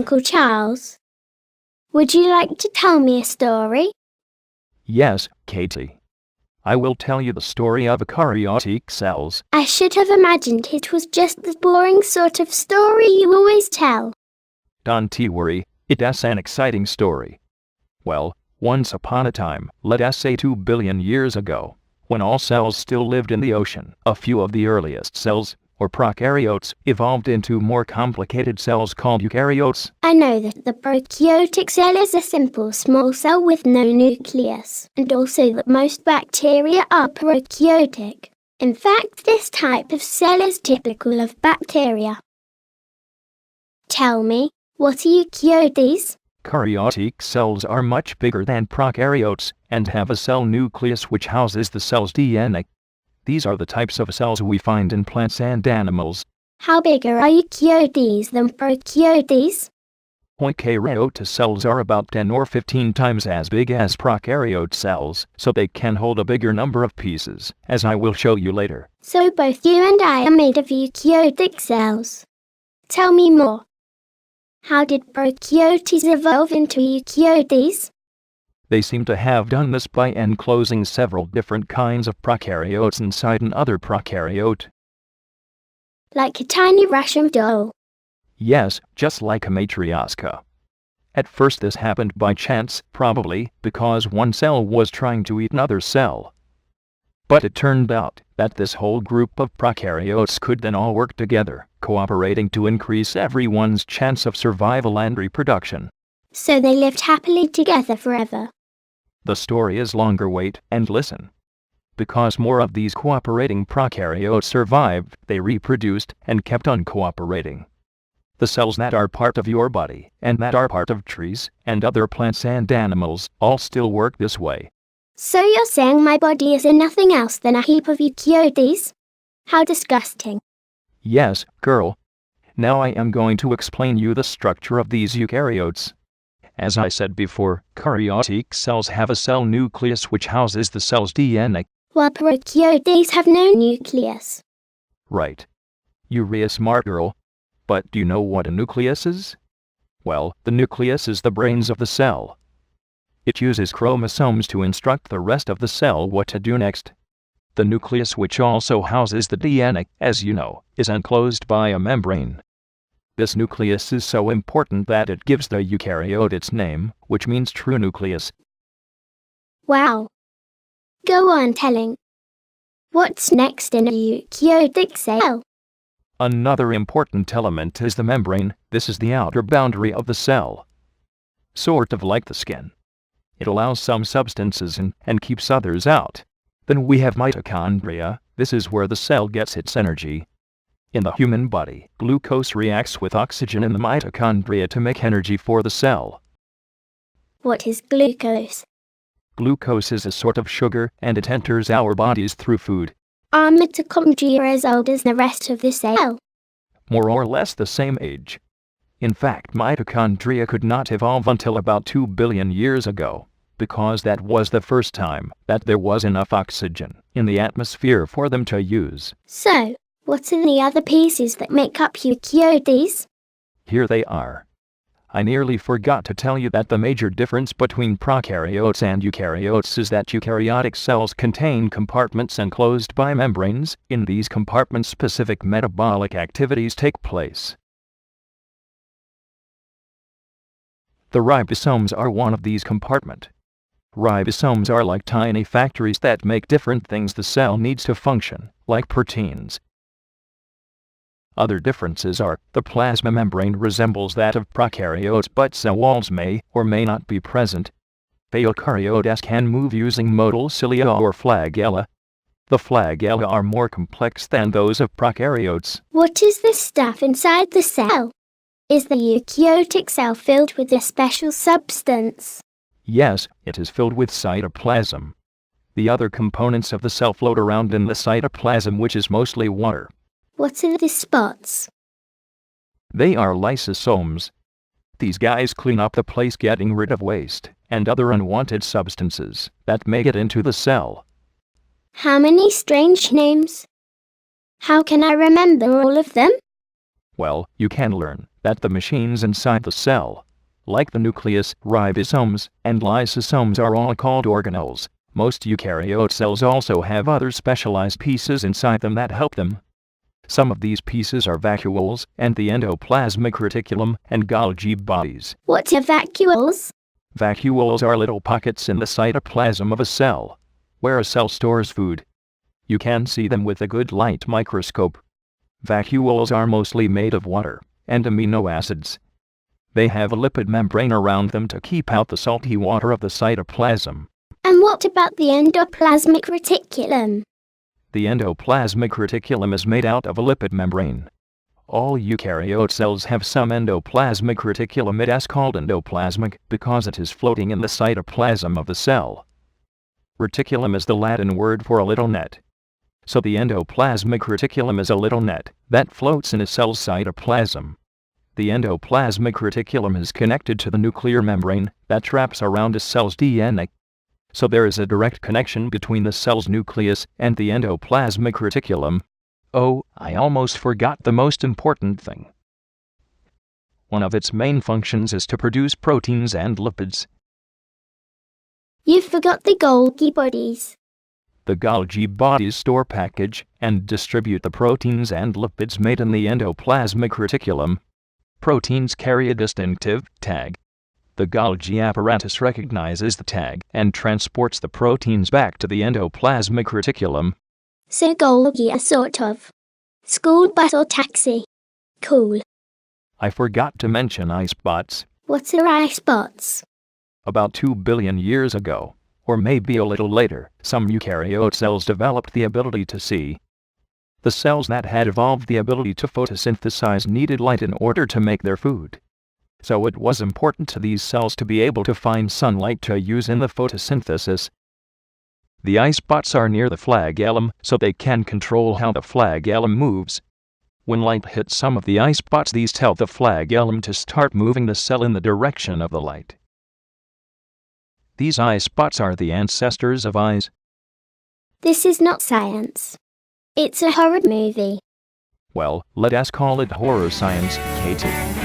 Uncle Charles. Would you like to tell me a story? Yes, Katy. I will tell you the story of eukaryotic cells. I should have imagined it was just the boring sort of story you always tell. Don't worry, it's an exciting story. Well, once upon a time, let us say 2 billion years ago, when all cells still lived in the ocean, a few of the earliest cells, or prokaryotes, evolved into more complicated cells called eukaryotes. I know that the prokaryotic cell is a simple small cell with no nucleus, and also that most bacteria are prokaryotic. In fact, this type of cell is typical of bacteria. Tell me, what are eukaryotes? Eukaryotic cells are much bigger than prokaryotes and have a cell nucleus which houses the cell's DNA. These are the types of cells we find in plants and animals. How bigger are eukaryotes than prokaryotes? Eukaryote cells are about 10 or 15 times as big as prokaryote cells, so they can hold a bigger number of pieces, as I will show you later. So both you and I are made of eukaryotic cells. Tell me more. How did prokaryotes evolve into eukaryotes? They seem to have done this by enclosing several different kinds of prokaryotes inside another prokaryote. Like a tiny Russian doll. Yes, just like a matryoshka. At first this happened by chance, probably because one cell was trying to eat another cell. But it turned out that this whole group of prokaryotes could then all work together, cooperating to increase everyone's chance of survival and reproduction. So they lived happily together forever. The story is longer. Wait and listen. Because more of these cooperating prokaryotes survived, they reproduced and kept on cooperating. The cells that are part of your body, and that are part of trees, and other plants and animals, all still work this way. So you're saying my body is nothing else than a heap of eukaryotes? How disgusting. Yes, girl. Now I am going to explain you the structure of these eukaryotes. As I said before, eukaryotic cells have a cell nucleus which houses the cell's DNA. While prokaryotes have no nucleus. Right. You're a smart girl. But do you know what a nucleus is? Well, the nucleus is the brains of the cell. It uses chromosomes to instruct the rest of the cell what to do next. The nucleus, which also houses the DNA, as you know, is enclosed by a membrane. This nucleus is so important that it gives the eukaryote its name, which means true nucleus. Wow. Go on telling. What's next in a eukaryotic cell? Another important element is the membrane. This is the outer boundary of the cell. Sort of like the skin. It allows some substances in and keeps others out. Then we have mitochondria. This is where the cell gets its energy. In the human body, glucose reacts with oxygen in the mitochondria to make energy for the cell. What is glucose? Glucose is a sort of sugar, and it enters our bodies through food. Are mitochondria as old as the rest of the cell? More or less the same age. In fact, mitochondria could not evolve until about 2 billion years ago, because that was the first time that there was enough oxygen in the atmosphere for them to use. So, what are the other pieces that make up eukaryotes? Here they are. I nearly forgot to tell you that the major difference between prokaryotes and eukaryotes is that eukaryotic cells contain compartments enclosed by membranes. In these compartments, specific metabolic activities take place. The ribosomes are one of these compartments. Ribosomes are like tiny factories that make different things the cell needs to function, like proteins. Other differences are, the plasma membrane resembles that of prokaryotes, but cell walls may or may not be present. Eukaryotes can move using motile cilia or flagella. The flagella are more complex than those of prokaryotes. What is this stuff inside the cell? Is the eukaryotic cell filled with a special substance? Yes, it is filled with cytoplasm. The other components of the cell float around in the cytoplasm, which is mostly water. What are the spots? They are lysosomes. These guys clean up the place, getting rid of waste and other unwanted substances that may get into the cell. How many strange names? How can I remember all of them? Well, you can learn that the machines inside the cell, like the nucleus, ribosomes, and lysosomes, are all called organelles. Most eukaryote cells also have other specialized pieces inside them that help them. Some of these pieces are vacuoles, and the endoplasmic reticulum, and Golgi bodies. What are vacuoles? Vacuoles are little pockets in the cytoplasm of a cell, where a cell stores food. You can see them with a good light microscope. Vacuoles are mostly made of water and amino acids. They have a lipid membrane around them to keep out the salty water of the cytoplasm. And what about the endoplasmic reticulum? The endoplasmic reticulum is made out of a lipid membrane. All eukaryote cells have some endoplasmic reticulum. It is called endoplasmic because it is floating in the cytoplasm of the cell. Reticulum is the Latin word for a little net. So the endoplasmic reticulum is a little net that floats in a cell's cytoplasm. The endoplasmic reticulum is connected to the nuclear membrane that wraps around a cell's DNA. So there is a direct connection between the cell's nucleus and the endoplasmic reticulum. Oh, I almost forgot the most important thing. One of its main functions is to produce proteins and lipids. You forgot the Golgi bodies. The Golgi bodies store, package, and distribute the proteins and lipids made in the endoplasmic reticulum. Proteins carry a distinctive tag. The Golgi apparatus recognizes the tag and transports the proteins back to the endoplasmic reticulum. So Golgi are sort of school bus or taxi. Cool. I forgot to mention eye spots. What are eye spots? About 2 billion years ago, or maybe a little later, some eukaryote cells developed the ability to see. The cells that had evolved the ability to photosynthesize needed light in order to make their food. So it was important to these cells to be able to find sunlight to use in the photosynthesis. The eye spots are near the flagellum, so they can control how the flagellum moves. When light hits some of the eye spots, these tell the flagellum to start moving the cell in the direction of the light. These eye spots are the ancestors of eyes. This is not science. It's a horror movie. Well, let us call it horror science, Katy.